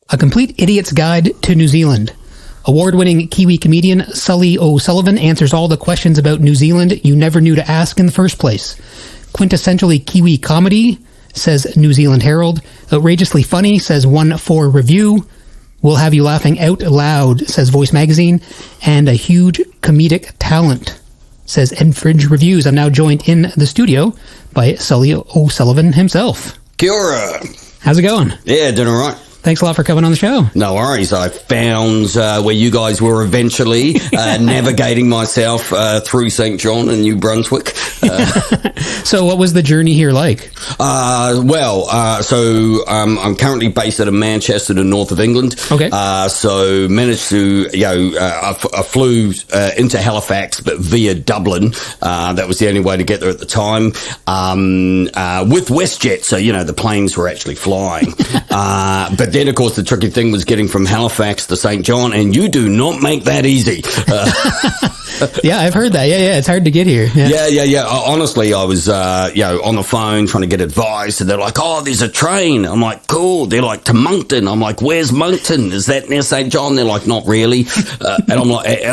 A Complete Idiot's Guide to New Zealand. Award-winning Kiwi comedian Sully O. Sullivan answers all the questions about New Zealand you never knew to ask in the first place. Quintessentially Kiwi comedy, says New Zealand Herald. Outrageously funny, says 1-4 Review. Will have you laughing out loud, says Voice Magazine. And a huge comedic talent, says Fringe Reviews. I'm now joined in the studio by Sully O. Sullivan himself. Kia ora. How's it going? Yeah, doing all right. Thanks a lot for coming on the show. No worries. I found where you guys were eventually navigating myself through St. John and New Brunswick. So what was the journey here like? I'm currently based out of Manchester, the north of England. Okay. So managed to, I flew into Halifax, but via Dublin. That was the only way to get there at the time. With WestJet, so, the planes were actually flying. But then, of course, the tricky thing was getting from Halifax to St. John, and you do not make that easy. Yeah, I've heard that. Yeah, it's hard to get here. Yeah. Honestly, I was, on the phone trying to get advice, and they're like, "Oh, there's a train." I'm like, "Cool." They're like, "To Moncton." I'm like, "Where's Moncton? Is that near St. John?" They're like, "Not really." And I'm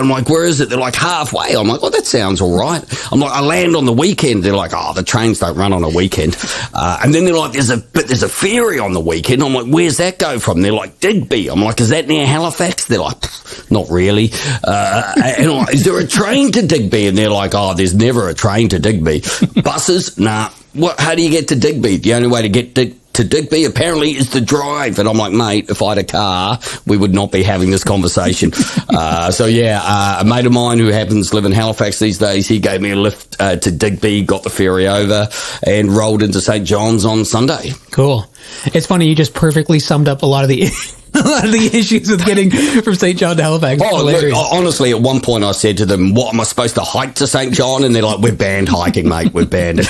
like, "Where is it?" They're like, "Halfway." I'm like, "Oh, that sounds all right." I'm like, "I land on the weekend." They're like, "Oh, the trains don't run on a weekend." And then they're like, "There's a ferry on the weekend." I'm like, "Where's that go from?" They're like, "Digby." I'm like, "Is that near Halifax?" They're like, "Not really." And I'm like, "Is there a train to Digby?" And they're like, "Oh, there's never a train to Digby." Buses? Nah. How do you get to Digby? The only way to get to Digby apparently is to drive. And I'm like, "Mate, if I had a car, we would not be having this conversation." A mate of mine who happens to live in Halifax these days, he gave me a lift to Digby, got the ferry over, and rolled into St. John's on Sunday. Cool. It's funny, you just perfectly summed up a lot of the issues with getting from St. John to Halifax. Look, honestly, at one point I said to them, "What, am I supposed to hike to St. John?" And they're like, "We're banned hiking, mate. We're banned."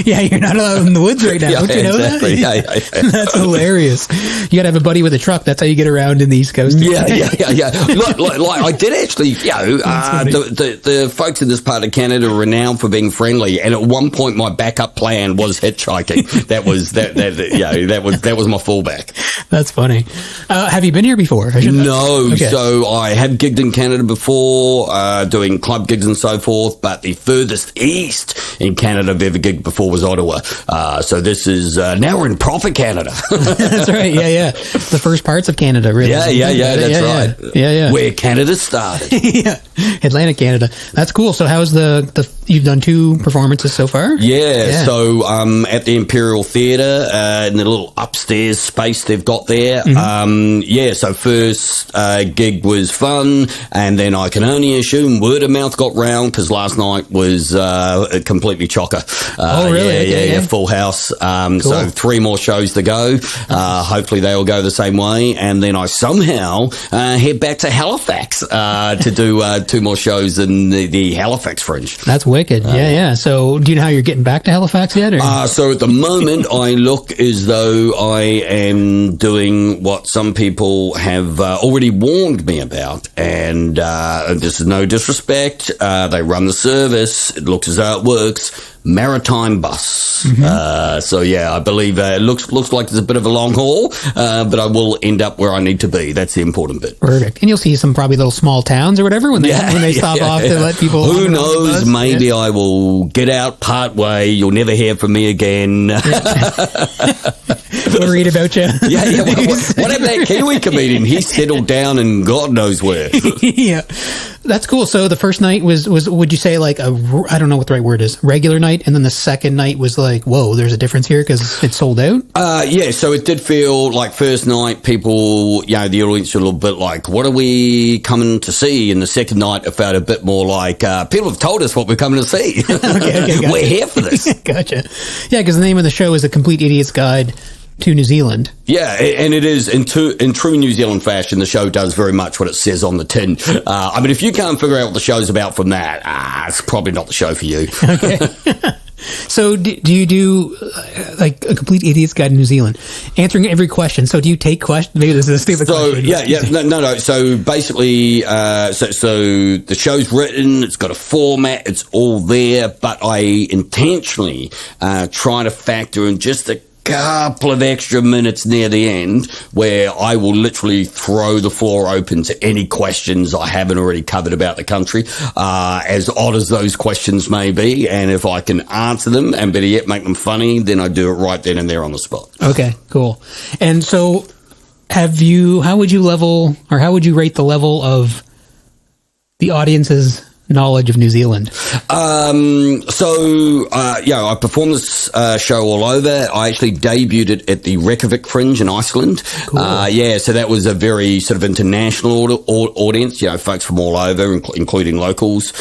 Yeah, you're not allowed in the woods right now. Don't you know exactly. that? Yeah. That's hilarious. You got to have a buddy with a truck. That's how you get around in the East Coast. Yeah. Like I did actually, the folks in this part of Canada are renowned for being friendly. And at one point, my backup plan was hitchhiking. That was my fallback. That's funny. Have you been here before? No. Okay. So I have gigged in Canada before, doing club gigs and so forth. But the furthest east in Canada I've ever gigged before was Ottawa. So this is, now we're in proper Canada. That's right. Yeah. The first parts of Canada, really. Yeah. That's right. Yeah. Where Canada started. Yeah. Atlantic Canada. That's cool. So how's you've done 2 performances so far? Yeah. So, at the Imperial Theatre, in the little upstairs space they've got there. Mm-hmm. So first, gig was fun, and then I can only assume word of mouth got round, because last night was, completely chocker. Oh, really? Yeah. Full house. Cool. So 3 more shows to go. Hopefully they all go the same way. And then I somehow head back to Halifax to do 2 more shows in the Halifax Fringe. That's wicked. Yeah. So do you know how you're getting back to Halifax yet? Or? So at the moment, I look as though I am doing what some people have already warned me about. And this is no disrespect. They run the service. It looks as though it works. Maritime bus. Mm-hmm. I believe it looks like there's a bit of a long haul, but I will end up where I need to be. That's the important bit. Perfect. And you'll see some probably little small towns or whatever when they stop off to let people. Who knows? Maybe I will get out part way. You'll never hear from me again. We'll read about you. Yeah. What about that Kiwi comedian? He settled down and God knows where. Yeah. That's cool. So the first night was would you say like I don't know what the right word is, regular night, and then the second night was like, whoa, there's a difference here because it's sold out? So it did feel like first night people, the audience were a little bit like, what are we coming to see? And the second night it felt a bit more like, people have told us what we're coming to see. Okay, gotcha. We're here for this. Gotcha. Yeah, because the name of the show is A Complete Idiot's Guide to New Zealand. Yeah, and it is in true New Zealand fashion. The show does very much what it says on the tin. If you can't figure out what the show's about from that, it's probably not the show for you. Okay. So do you do like A Complete Idiot's Guide to New Zealand, answering every question? So do you take questions? Maybe this is a stupid question. No. So basically, so the show's written, it's got a format, it's all there, but I intentionally try to factor in just a couple of extra minutes near the end where I will literally throw the floor open to any questions I haven't already covered about the country, as odd as those questions may be. And if I can answer them and better yet make them funny, then I do it right then and there on the spot. Okay, cool. And so how would you rate the level of the audience's knowledge of New Zealand? I performed this show all over. I actually debuted it at the Reykjavik Fringe in Iceland. Cool. So that was a very sort of international audience, folks from all over, including locals.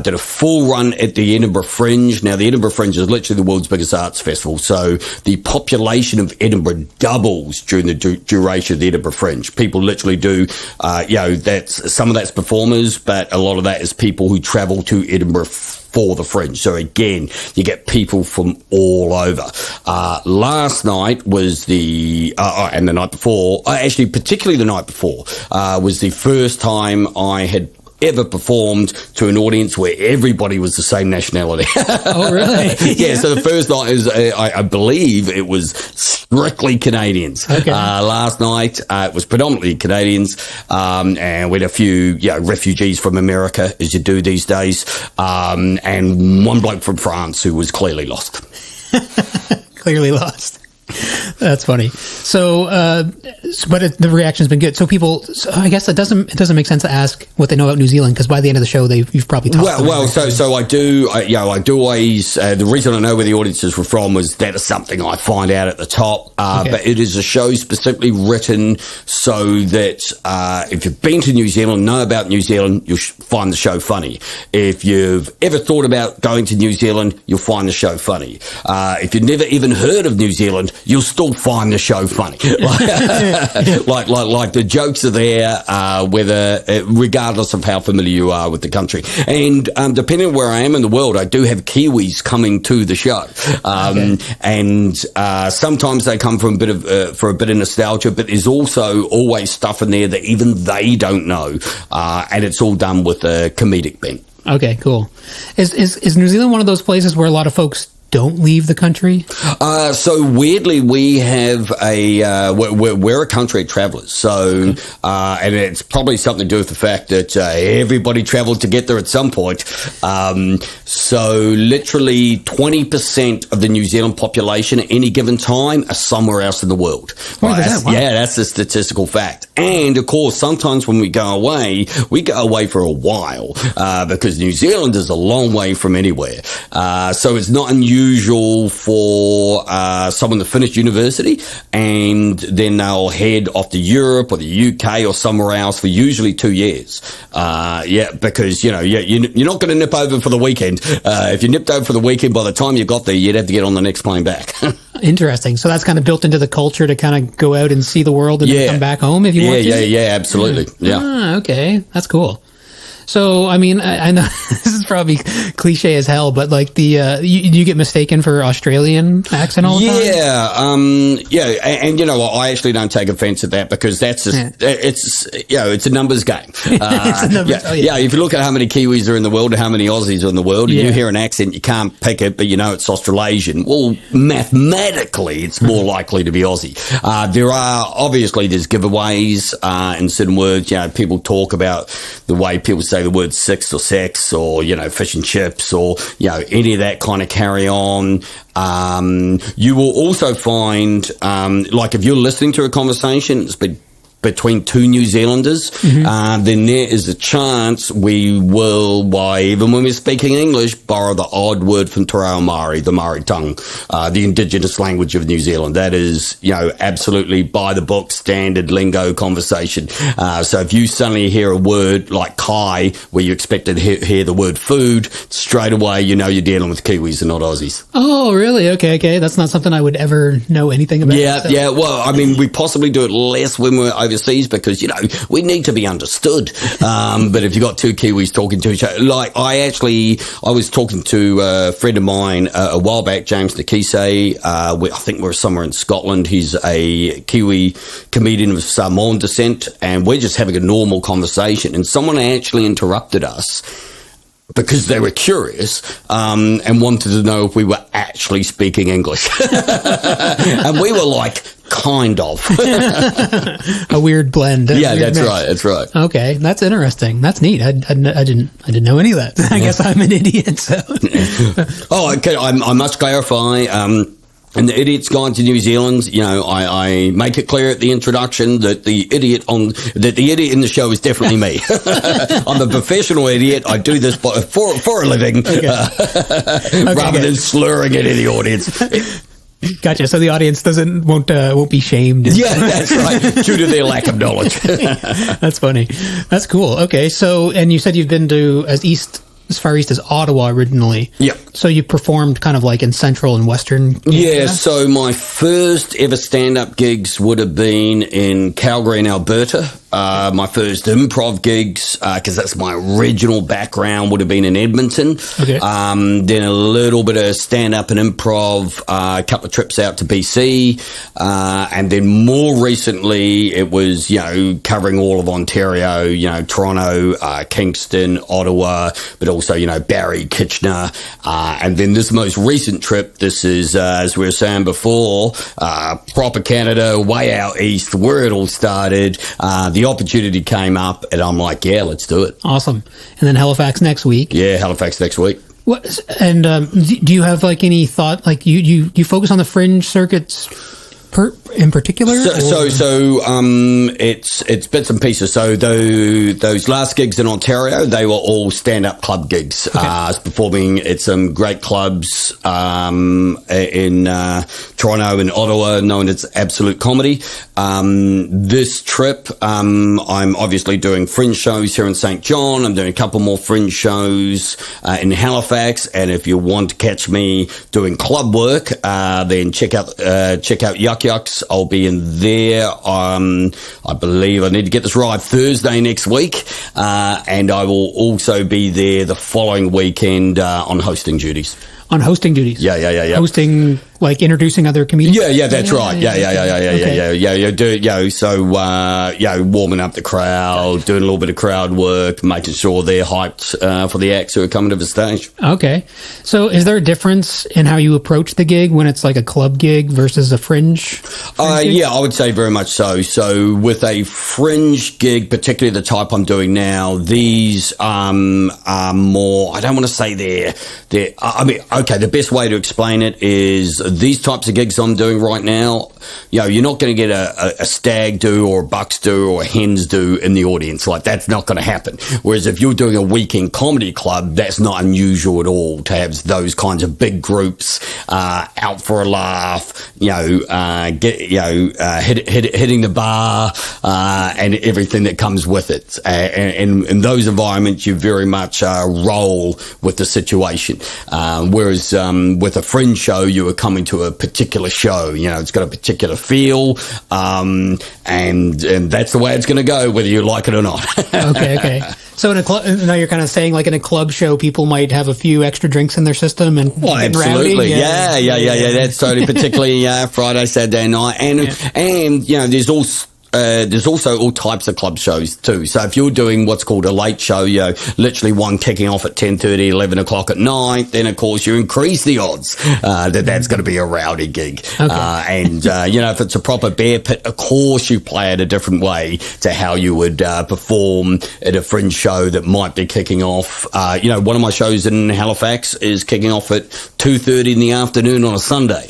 Did a full run at the Edinburgh Fringe. Now, the Edinburgh Fringe is literally the world's biggest arts festival, so the population of Edinburgh doubles during the duration of the Edinburgh Fringe. People literally do, some of that's performers, but a lot of that is people who travel to Edinburgh for the Fringe. So again, you get people from all over. Last night was and the night before, actually particularly the night before, was the first time I had ever performed to an audience where everybody was the same nationality. Oh, really? Yeah, so the first night is, I believe it was strictly Canadians. Okay. Last night, it was predominantly Canadians, and we had a few refugees from America, as you do these days, and one bloke from France who was clearly lost. Clearly lost. That's funny. So, but the reaction's been good. So I guess it doesn't make sense to ask what they know about New Zealand, because by the end of the show, you've probably talked. So I do always. The reason I know where the audiences were from was that is something I find out at the top. Okay. But it is a show specifically written so that if you've been to New Zealand, know about New Zealand, you'll find the show funny. If you've ever thought about going to New Zealand, you'll find the show funny. If you've never even heard of New Zealand, you'll still find the show funny. Like the jokes are there, regardless of how familiar you are with the country. And depending on where I am in the world, I do have Kiwis coming to the show. And sometimes they come for a bit of nostalgia, but there's also always stuff in there that even they don't know. And it's all done with a comedic bent. Okay, cool. Is New Zealand one of those places where a lot of folks don't leave the country? So weirdly, we have we're a country of travellers. So, and it's probably something to do with the fact that everybody travelled to get there at some point. So literally 20% of the New Zealand population at any given time are somewhere else in the world. Wow. Yeah, that's a statistical fact. And of course, sometimes when we go away for a while, because New Zealand is a long way from anywhere. So it's not unusual for someone to finish university and then they'll head off to Europe or the UK or somewhere else for usually 2 years. Because you're not going to nip over for the weekend. If you nipped over for the weekend, by the time you got there, you'd have to get on the next plane back. Interesting. So that's kind of built into the culture to kind of go out and see the world and then come back home if you want to? Yeah, absolutely. Yeah. Okay. That's cool. So, I mean, I know this is probably cliche as hell, but like you get mistaken for Australian accent all the time? And I actually don't take offense at that because that's just, it's a numbers game. If you look at how many Kiwis are in the world and how many Aussies are in the world, and you hear an accent, you can't pick it, but it's Australasian. Well, mathematically, it's more likely to be Aussie. There's giveaways in certain words. People talk about the way people say the word six or sex or, fish and chips or, any of that kind of carry on. You will also find, if you're listening to a conversation, it's between two New Zealanders, then there is a chance we will, even when we're speaking English, borrow the odd word from Te Reo Māori, the Māori tongue, the indigenous language of New Zealand. That is, absolutely by the book, standard lingo conversation. So if you suddenly hear a word like kai, where you expect to hear the word food, straight away, you're dealing with Kiwis and not Aussies. Oh, really? Okay. That's not something I would ever know anything about. Yeah. Well, I mean, we possibly do it less when we're overseas because, we need to be understood. But if you've got two Kiwis talking to each other, I was talking to a friend of mine a while back, James Nakise. I think we're somewhere in Scotland. He's a Kiwi comedian of Samoan descent, and we're just having a normal conversation. And someone actually interrupted us because they were curious and wanted to know if we were actually speaking English. And we were like, kind of. A weird blend. Yeah, that's right. That's right. Okay, that's interesting. That's neat. I didn't know any of that. I guess I'm an idiot. So. Oh, okay. I must clarify. In the Idiot's Guide to New Zealand, you know, I make it clear at the introduction that the idiot in the show is definitely me. I'm a professional idiot. I do this for a living, rather than slurring it in the audience. Gotcha. So the audience won't be shamed. Yeah, that's right. Due to their lack of knowledge. That's funny. That's cool. Okay. So, and you said you've been to as far east as Ottawa originally. Yeah. So you performed kind of like in Central and Western Canada? Yeah, so my first ever stand-up gigs would have been in Calgary and Alberta. My first improv gigs, because that's my original background, would have been in Edmonton. Okay. Then a little bit of stand-up and improv, a couple of trips out to BC. And then more recently, it was, you know, covering all of Ontario, you know, Toronto, Kingston, Ottawa, but also, you know, Barrie, Kitchener. And then this most recent trip, this is, as we were saying before, proper Canada, way out east, where it all started. The opportunity came up, and I'm like, yeah, let's do it. Awesome. And then Halifax next week. Yeah, Halifax next week. What? And do you have like any thought? Like you focus on the fringe circuits in particular? It's bits and pieces. So those last gigs in Ontario, they were all stand-up club gigs. Okay. I was performing at some great clubs in Toronto and Ottawa, known as Absolute Comedy. This trip, I'm obviously doing fringe shows here in St. John. I'm doing a couple more fringe shows in Halifax. And if you want to catch me doing club work, then check out Yuck Yucks. I'll be in there. I believe I need to get this right, Thursday next week, and I will also be there the following weekend on hosting duties. On hosting duties? Yeah. Hosting, like introducing other comedians? Yeah, that's right. Yeah. So, warming up the crowd, doing a little bit of crowd work, making sure they're hyped for the acts who are coming to the stage. Okay. So is there a difference in how you approach the gig when it's like a club gig versus a fringe gig? Yeah, I would say very much so. So with a fringe gig, particularly the type I'm doing now, these are more, I don't want to say the best way to explain it is these types of gigs I'm doing right now, you know, you're not going to get a stag do or a bucks do or a hens do in the audience. Like, that's not going to happen. Whereas if you're doing a weekend comedy club, that's not unusual at all to have those kinds of big groups out for a laugh, hitting the bar and everything that comes with it. And in those environments, you very much roll with the situation. Whereas with a fringe show, you are coming to a particular show. You know, it's got a particular feel, and that's the way it's going to go, whether you like it or not. Okay. So in a club, now you're kind of saying like in a club show, people might have a few extra drinks in their system and absolutely, rowdy. Yeah. That's totally, particularly Friday, Saturday night, and you know, there's also all types of club shows too. So if you're doing what's called a late show, you know, literally one kicking off at 10:30, 11 o'clock at night, then of course you increase the odds that's going to be a rowdy gig. Okay. You know, if it's a proper bear pit, of course you play it a different way to how you would perform at a fringe show that might be kicking off. You know, one of my shows in Halifax is kicking off at 2:30 in the afternoon on a Sunday.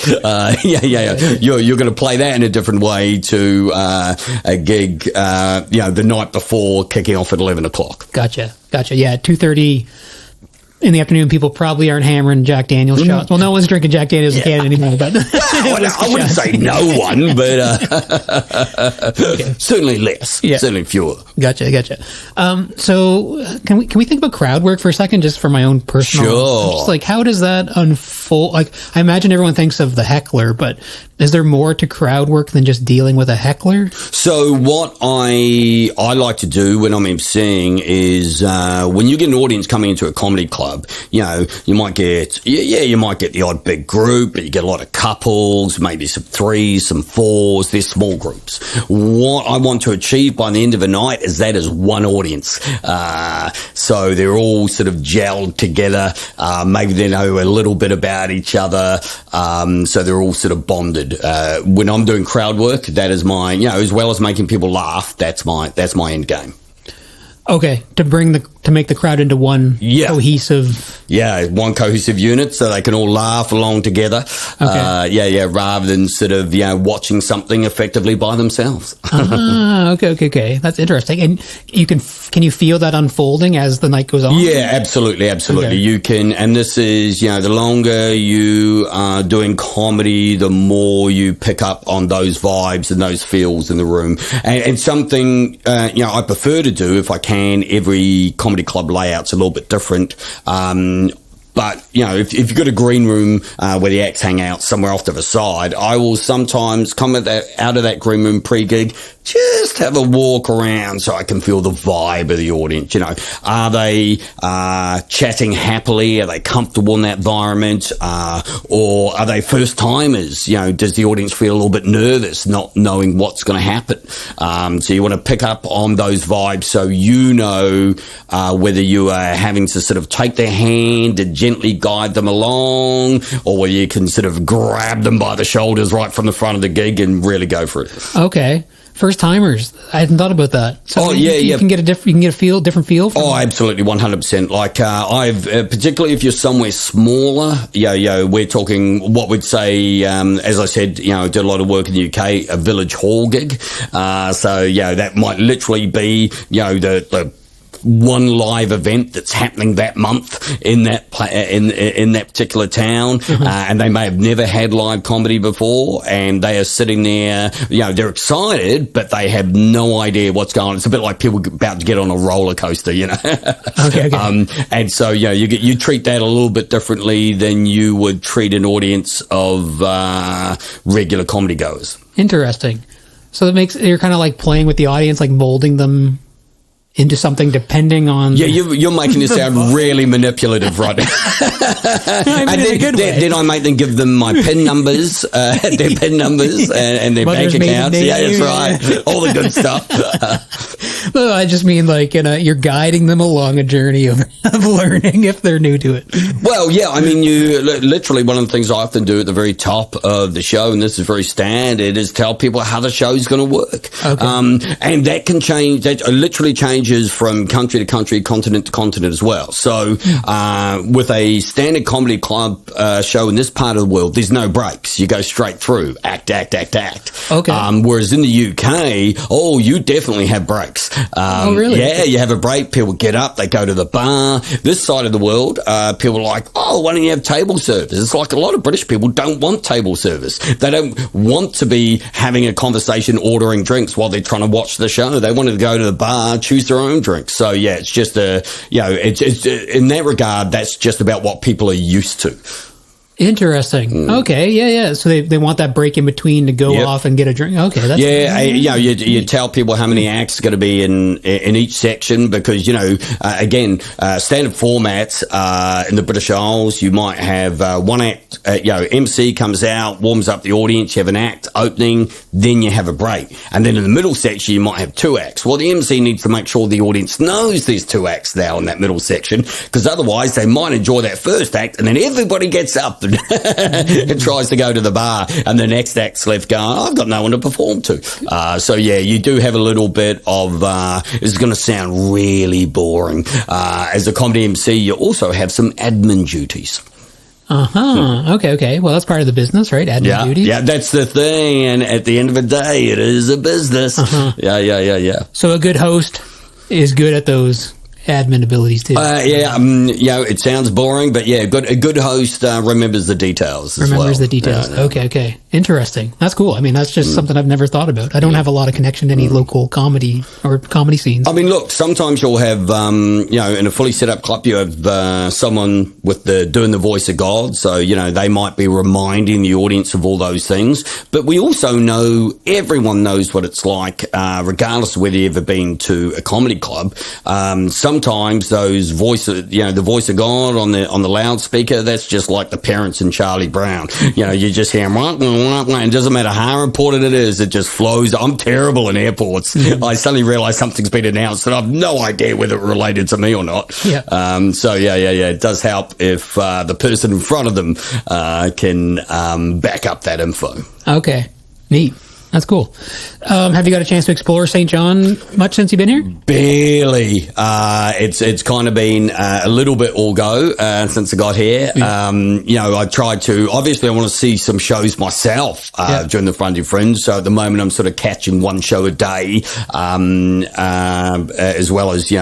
You're going to play that in a different way to a gig, the night before kicking off at 11 o'clock. Gotcha. Yeah, 2:30 in the afternoon, people probably aren't hammering Jack Daniel's shots. Well, no one's drinking Jack Daniel's in Canada anymore. But I wouldn't say no one, but certainly less. Yeah. Certainly fewer. Gotcha. So can we think about crowd work for a second, just for my own personal? Sure. Just like, how does that unfold? full, like, I imagine everyone thinks of the heckler, but is there more to crowd work than just dealing with a heckler? So what I like to do when I'm emceeing is when you get an audience coming into a comedy club, you know, you might get the odd big group, but you get a lot of couples, maybe some threes, some fours, they're small groups. What I want to achieve by the end of the night is that is one audience. So they're all sort of gelled together. Maybe they know a little bit about each other. So they're all sort of bonded. When I'm doing crowd work, that is my, you know, as well as making people laugh, that's my end game. Okay, to make the crowd into one cohesive... Yeah, one cohesive unit so they can all laugh along together. Okay. Rather than sort of, you know, watching something effectively by themselves. Okay. That's interesting. And can you feel that unfolding as the night goes on? Yeah, absolutely. Okay. You can, and this is, you know, the longer you are doing comedy, the more you pick up on those vibes and those feels in the room. And something, you know, I prefer to do if I can. Every comedy club layout's a little bit different. But, you know, if you've got a green room where the acts hang out somewhere off to the side, I will sometimes come out of that green room pre-gig, just have a walk around so I can feel the vibe of the audience. You know, are they chatting happily? Are they comfortable in that environment? Or are they first-timers? You know, does the audience feel a little bit nervous not knowing what's going to happen? So you want to pick up on those vibes so you know whether you are having to sort of take their hand and gently guide them along, or whether you can sort of grab them by the shoulders right from the front of the gig and really go for it. Okay. First timers, I hadn't thought about that. So you can get a different feel. From Absolutely, 100%. Like I've particularly if you're somewhere smaller, we're talking what we'd say. As I said, you know, I did a lot of work in the UK, a village hall gig. So that might literally be, you know, the one live event that's happening that month in that in that particular town, and they may have never had live comedy before, and they are sitting there, you know, they're excited, but they have no idea what's going on. It's a bit like people about to get on a roller coaster, you know. Okay. And so you treat that a little bit differently than you would treat an audience of regular comedy goers. Interesting. So you're kind of like playing with the audience, like molding them into something depending on... Yeah, you're making it sound really manipulative right now. I mean, then I make them give them my PIN numbers, their PIN numbers and their bank accounts. Yeah, that's right. All the good stuff. Well, I just mean like, you know, you're guiding them along a journey of learning if they're new to it. Well, yeah, I mean, you literally, one of the things I often do at the very top of the show, and this is very standard, is tell people how the show's going to work. Okay. And that can change, that literally changes from country to country, continent to continent as well. So with a standard comedy club show in this part of the world, there's no breaks. You go straight through, act. Okay. Whereas in the UK, you definitely have breaks. Oh, really? Yeah, you have a break, people get up, they go to the bar. This side of the world, people are like, why don't you have table service? It's like a lot of British people don't want table service. They don't want to be having a conversation, ordering drinks while they're trying to watch the show. They want to go to the bar, choose their own drink. So yeah, it's just it's in that regard, that's just about what people are used to. Interesting. Okay, yeah. So they want that break in between to go off and get a drink. Okay, that's you tell people how many acts are going to be in each section, because again, standard formats in the British Isles, you might have one act. MC comes out, warms up the audience. You have an act opening, then you have a break, and then in the middle section you might have two acts. Well, the MC needs to make sure the audience knows there's two acts now in that middle section, because otherwise they might enjoy that first act, and then everybody gets up and tries to go to the bar, and the next act's left going, I've got no one to perform to. So yeah, you do have a little bit of, it's going to sound really boring. As a comedy MC, you also have some admin duties. Okay. Well, that's part of the business, right? Admin duties. Yeah, that's the thing. And at the end of the day, it is a business. Yeah. So a good host is good at those admin abilities too. It sounds boring, but yeah, a good host remembers the details. The details. Yeah. Okay. Interesting. That's cool. I mean, that's just something I've never thought about. I don't have a lot of connection to any local comedy or comedy scenes. I mean, look, sometimes you'll have, in a fully set up club, you have someone with doing the voice of God. So, they might be reminding the audience of all those things. But we also know, everyone knows what it's like, regardless of whether you've ever been to a comedy club. Sometimes those voices, the voice of God on the loudspeaker, that's just like the parents in Charlie Brown. You just hear them, and it doesn't matter how important it is, it just flows. I'm terrible in airports. I suddenly realize something's been announced and I've no idea whether it related to me or not. Yeah. It does help if the person in front of them can back up that info. Okay. Neat. That's cool. Have you got a chance to explore St. John much since you've been here? Barely. It's kind of been a little bit all go since I got here. I tried to, obviously I want to see some shows myself during the Fringe. So at the moment I'm sort of catching one show a day, as well as,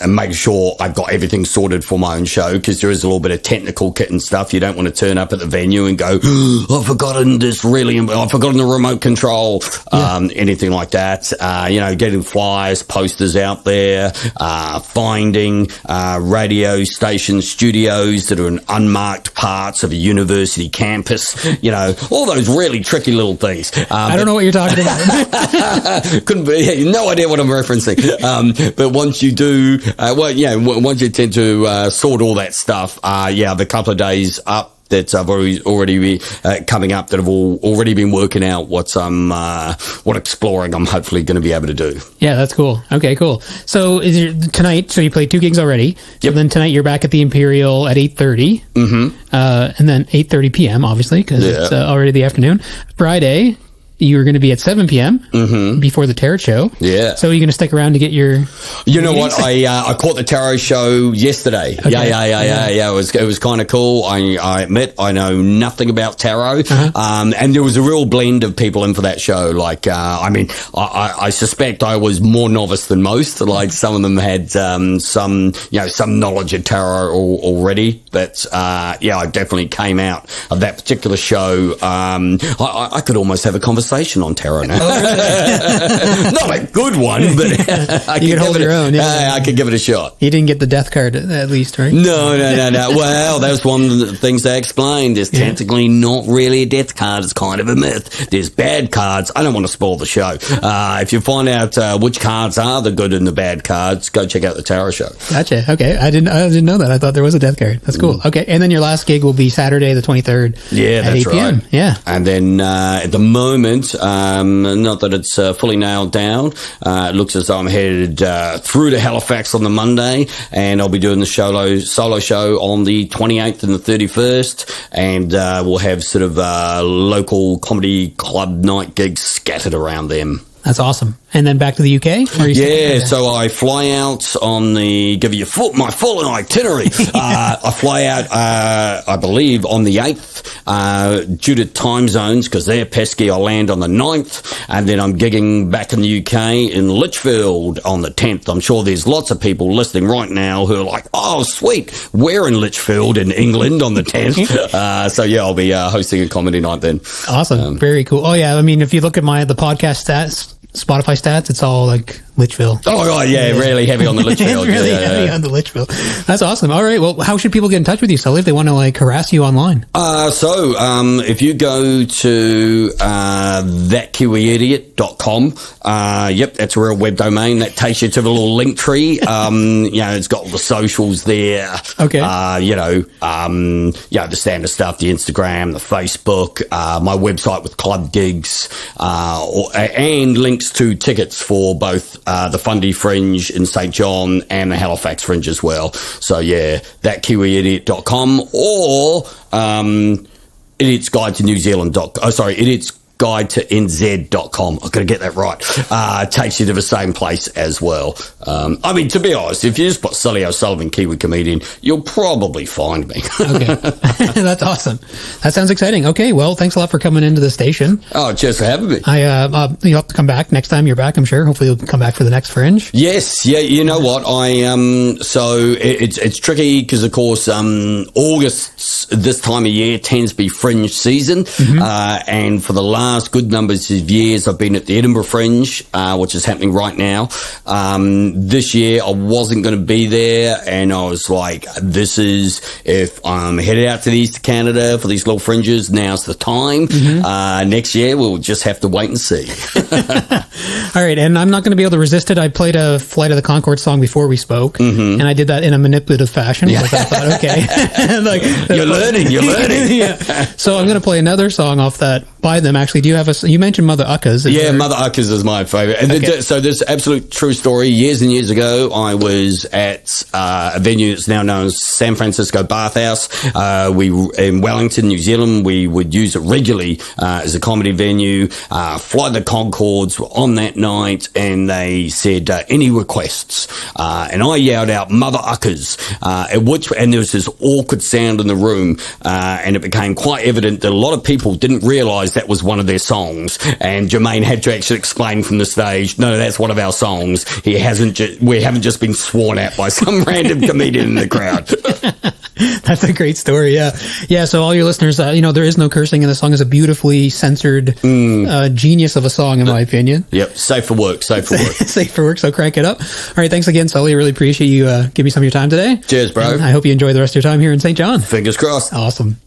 and make sure I've got everything sorted for my own show, because there is a little bit of technical kit and stuff. You don't want to turn up at the venue and go, I've forgotten the remote control, anything like that. Getting flyers, posters out there, finding radio station studios that are in unmarked parts of a university campus, all those really tricky little things. I don't know what you're talking about. Couldn't be, no idea what I'm referencing. But once you do, once you tend to sort all that stuff, the couple of days up that I've already coming up that have already been working out what exploring I'm hopefully going to be able to do. Yeah, that's cool. Okay, cool. So tonight? So you played 2 gigs already. So then tonight you're back at the Imperial at 8:30. And then 8:30 p.m. obviously, because it's already the afternoon. Friday, you were going to be at 7 p.m. Before the tarot show. Yeah. So are you going to stick around to get your... You know what? I caught the tarot show yesterday. Okay. Yeah. It was kind of cool. I admit I know nothing about tarot. And there was a real blend of people in for that show. Like, I suspect I was more novice than most. Like, some of them had some knowledge of tarot already. But, I definitely came out of that particular show. I could almost have a conversation on tarot now. Not a good one, but you can hold your own. Yeah. I could give it a shot. You didn't get the death card at least, right? No. Well, that was one of the things they explained. It's technically not really a death card. It's kind of a myth. There's bad cards. I don't want to spoil the show. If you find out which cards are the good and the bad cards, go check out the tarot show. Gotcha. Okay. I didn't know that. I thought there was a death card. That's cool. Okay. And then your last gig will be Saturday the 23rd. Yeah, at that's 8 p.m. right. Yeah. And then at the moment, not that it's fully nailed down. It looks as though I'm headed through to Halifax on the Monday, and I'll be doing the solo show on the 28th and the 31st, and we'll have sort of local comedy club night gigs scattered around them. That's awesome. And then back to the UK? So I fly out on give you my full itinerary. I fly out, I believe, on the 8th, due to time zones, because they're pesky. I'll land on the 9th, and then I'm gigging back in the UK in Lichfield on the 10th. I'm sure there's lots of people listening right now who are like, oh, sweet, we're in Lichfield in England on the 10th. I'll be hosting a comedy night then. Awesome. Very cool. Oh, yeah, I mean, if you look at the podcast stats, Spotify stats, it's all like Litchfield. Oh, yeah, really heavy on the Litchfield. Really heavy on the Litchfield. That's awesome. All right. Well, how should people get in touch with you, Sully, if they want to harass you online? If you go to thatkiwiidiot.com, that's a real web domain. That takes you to the little link tree. It's got all the socials there. Okay. The standard stuff, the Instagram, the Facebook, my website with club gigs, and links to tickets for both the Fundy Fringe in St. John and the Halifax Fringe as well. So thatkiwiidiot.com or Idiot's Guide to New Zealand. Idiot's guide to nz.com. I've got to get that right. Takes you to the same place as well. I mean, to be honest, if you just put Sully O Sullivan, Kiwi comedian, you'll probably find me. Okay. That's awesome. That sounds exciting. Okay, well, thanks a lot for coming into the station. Oh, cheers for having me. You'll have to come back next time you're back, I'm sure. Hopefully you'll come back for the next Fringe. Yes, yeah, you know what? So it's tricky because, of course, August this time of year tends to be Fringe season. And for the last good numbers of years, I've been at the Edinburgh Fringe, which is happening right now. This year, I wasn't going to be there, and I was like, if I'm headed out to the east of Canada for these little fringes, now's the time. Next year, we'll just have to wait and see. All right, and I'm not going to be able to resist it. I played a Flight of the Conchords song before we spoke, and I did that in a manipulative fashion. Yeah. I thought, okay. You're learning. Yeah. So I'm going to play another song off that by them. Actually, do you have you mentioned Mother Uckas? Mother Uckas is my favorite. Okay. So this absolute true story. Years and years ago, I was at a venue that's now known as San Francisco Bathhouse. We in Wellington, New Zealand. We would use it regularly as a comedy venue. Flight of the Conchords were on that night, and they said, any requests? And I yelled out, Mother Uckas, and there was this awkward sound in the room, and it became quite evident that a lot of people didn't realise that was one of their songs, and Jermaine had to actually explain from the stage, no, that's one of our songs. We haven't just been sworn at by some random comedian in the crowd. That's a great story. Yeah. So all your listeners, there is no cursing in the song. Is a beautifully censored genius of a song, in my opinion. Yep. Safe for work. Safe for work. So crank it up. All right. Thanks again, Sully. I really appreciate you giving me some of your time today. Cheers, bro. And I hope you enjoy the rest of your time here in St. John. Fingers crossed. Awesome.